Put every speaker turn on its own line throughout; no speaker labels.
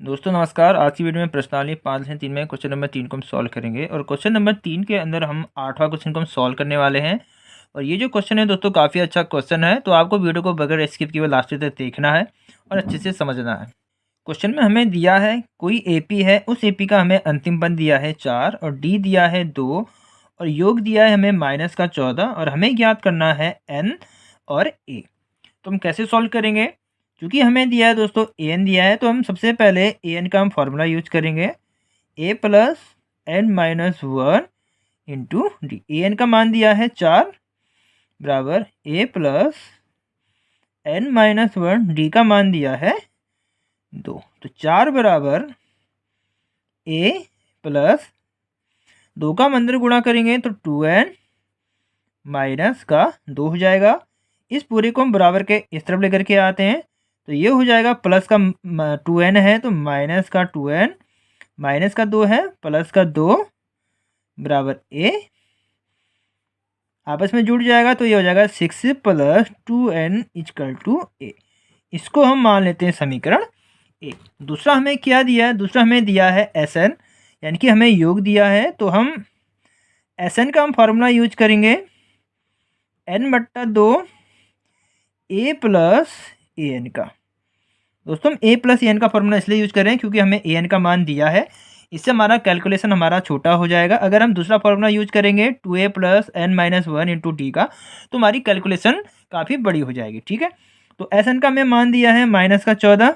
दोस्तों नमस्कार। आज की वीडियो में प्रश्नावली 5/3 में क्वेश्चन नंबर 3 को हम सॉल्व करेंगे और क्वेश्चन नंबर 3 के अंदर हम 8वां क्वेश्चन को हम सॉल्व करने वाले हैं। और ये जो क्वेश्चन है दोस्तों काफ़ी अच्छा क्वेश्चन है, तो आपको वीडियो को बगैर स्किप किए लास्ट तक देखना है और अच्छे से समझना है। क्वेश्चन में हमें दिया है कोई एपी है, उस एपी का हमें अंतिम पद दिया है 4 और डी दिया है 2 और योग दिया है हमें -14 और हमें ज्ञात करना है एन और ए। तो हम कैसे सॉल्व करेंगे? क्योंकि हमें दिया है दोस्तों ए एन दिया है, तो हम सबसे पहले ए एन का हम फॉर्मूला यूज करेंगे। A plus N minus one into D. A N का मान दिया है 4 बराबर A plus N minus one, D का मान दिया है 2। तो 4 बराबर ए प्लस 2 का हम अंदर गुणा करेंगे तो 2n माइनस का 2 हो जाएगा। इस पूरे को हम बराबर के इस तरफ लेकर के आते हैं तो ये हो जाएगा प्लस का 2n है तो माइनस का 2n, माइनस का 2 है प्लस का 2 बराबर ए, आपस में जुड़ जाएगा तो ये हो जाएगा 6 प्लस 2n इक्वल टू ए। इसको हम मान लेते हैं समीकरण ए। दूसरा हमें क्या दिया है? दूसरा हमें दिया है एस एन, यानी कि हमें योग दिया है, तो हम एस एन का हम फार्मूला यूज करेंगे n/2 ए प्लस ए एन का। दोस्तों हम ए प्लस ए एन का फॉर्मूला इसलिए यूज कर रहे हैं क्योंकि हमें ए एन का मान दिया है, इससे हमारा कैलकुलेशन हमारा छोटा हो जाएगा। अगर हम दूसरा फॉर्मूला यूज करेंगे 2a plus N minus one into d का, तो हमारी कैलकुलेशन काफ़ी बड़ी हो जाएगी। ठीक है, तो एस एन का हमें मान दिया है -14,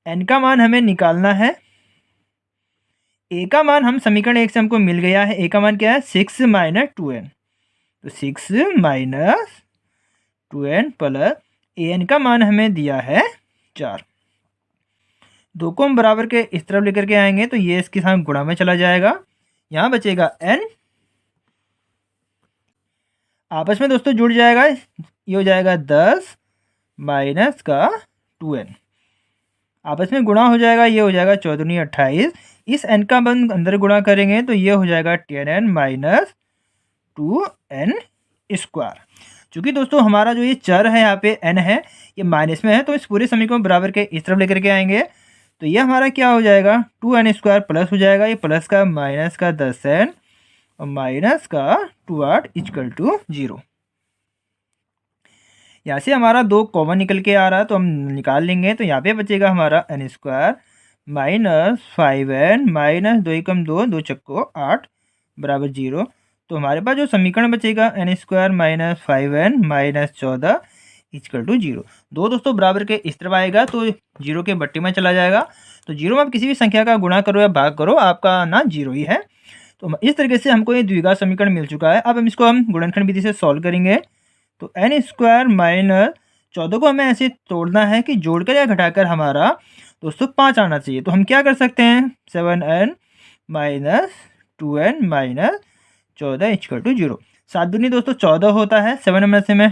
एन का मान हमें निकालना है। ए का मान हम समीकरण 1 से हमको मिल गया है, ए का मान क्या है 6 माइनस 2n, तो 6 माइनस 2n प्लस ए एन का मान हमें दिया है 4। 2 को हम बराबर के इस तरफ लेकर के आएंगे तो ये इसके साथ गुणा में चला जाएगा, यहाँ बचेगा n, आपस में दोस्तों जुड़ जाएगा, ये हो जाएगा 10 माइनस का 2n, आपस में गुणा हो जाएगा, ये हो जाएगा 14 28। इस n का बंद अंदर गुणा करेंगे तो ये हो जाएगा 10n माइनस 2n स्क्वायर। चूँकि दोस्तों हमारा जो ये चर है यहाँ पे n है, ये माइनस में है, तो इस पूरे समीकरण बराबर के इस तरफ लेकर के आएंगे तो ये हमारा क्या हो जाएगा 2n स्क्वायर प्लस हो जाएगा, ये प्लस का माइनस का 10n और माइनस का 2 इक्वल टू 0। यहाँ से हमारा 2 कॉमन निकल के आ रहा है तो हम निकाल लेंगे, तो यहाँ पे बचेगा हमारा n square minus 5n minus 2 एकम 2, 2 चक्को 8 बराबर 0। तो हमारे पास जो समीकरण बचेगा n square minus 5n minus 14 equal to 0। दो दोस्तों बराबर के इस तरफ आएगा तो 0 के बट्टे में चला जाएगा, तो 0 में आप किसी भी संख्या का गुणा करो या भाग करो, आपका ना 0 ही है। तो इस तरीके से हमको ये द्विघात समीकरण मिल चुका है। अब हम इसको हम गुणनखंड विधि से सॉल्व करेंगे, तो n स्क्वायर माइनस 14 को हमें ऐसे तोड़ना है कि जोड़कर या घटाकर हमारा दोस्तों 5 आना चाहिए। तो हम क्या कर सकते हैं 7n minus 2n minus 14 equal to 0। 7 दूनी दोस्तों 14 होता है, 7 में से मैं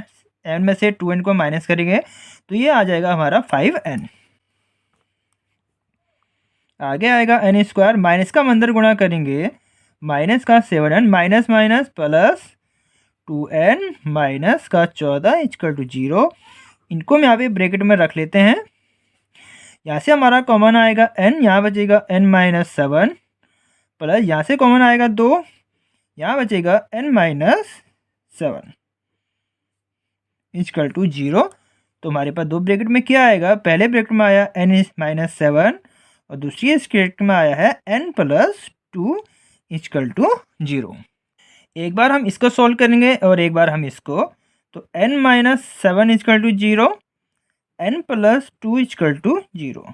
n में से 2n को माइनस करेंगे तो ये आ जाएगा हमारा 5n। आगे आएगा n स्क्वायर, माइनस का हम अंदर गुणा करेंगे, माइनस का 7n minus minus plus 2n minus का 14 इक्वल टू 0। इनको हम यहाँ पे ब्रैकेट में रख लेते हैं। यहाँ से हमारा कॉमन आएगा n, यहाँ बचेगा n माइनस 7 प्लस यहाँ से कॉमन आएगा 2, यहाँ बचेगा n माइनस 7 इक्वल टू 0। तो हमारे पास दो ब्रैकेट में क्या आएगा, पहले ब्रैकेट में आया n माइनस 7 और दूसरी इस ब्रैकेट में आया है n प्लस 2 इक्वल टू 0। एक बार हम इसको सॉल्व करेंगे और एक बार हम इसको, तो n minus 7 equal to 0, n plus 2 equal to 0।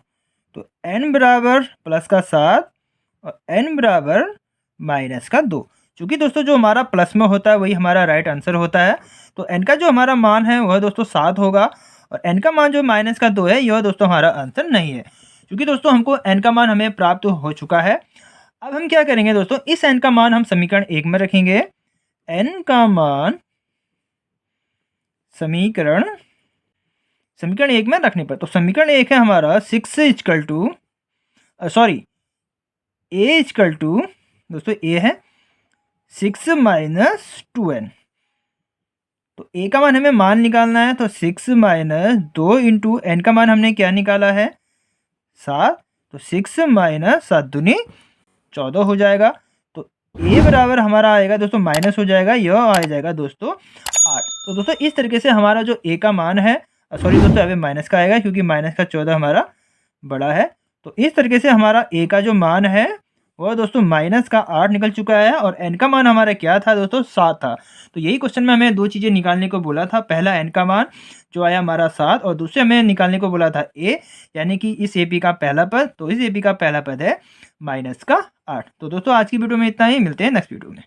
तो n बराबर प्लस का 7 और n बराबर माइनस का 2। चूँकि दोस्तों जो हमारा प्लस में होता है वही हमारा राइट आंसर होता है, तो n का जो हमारा मान है वह दोस्तों 7 होगा और n का मान जो माइनस का 2 है यह दोस्तों हमारा आंसर नहीं है। क्योंकि दोस्तों हमको n का मान हमें प्राप्त हो चुका है। अब हम क्या करेंगे दोस्तों, इस n का मान हम समीकरण 1 में रखेंगे। n का मान समीकरण 1 में रखने पर, तो समीकरण 1 है हमारा 6 equal to a equal to दोस्तों ए है 6 माइनस 2n। तो ए का मान हमें मान निकालना है, तो 6 माइनस 2 इंटू एन का मान हमने क्या निकाला है 7, तो 6 माइनस 7 दूनी 14 हो जाएगा। तो ए बराबर हमारा आएगा दोस्तों माइनस हो जाएगा, यह आ जाएगा दोस्तों 8। तो दोस्तों इस तरीके से हमारा जो ए का मान है, सॉरी दोस्तों यहाँ पे माइनस का आएगा क्योंकि माइनस का 14 हमारा बड़ा है। तो इस तरीके से हमारा ए का जो मान है वह दोस्तों माइनस का 8 निकल चुका है और एन का मान हमारा क्या था दोस्तों 7 था। तो यही क्वेश्चन में हमें दो चीज़ें निकालने को बोला था, पहला एन का मान जो आया हमारा 7 और दूसरे हमें निकालने को बोला था ए, यानी कि इस ए पी का पहला पद, तो इस ए पी का पहला पद है माइनस का 8। तो दोस्तों आज की वीडियो में इतना ही, मिलते हैं नेक्स्ट वीडियो में।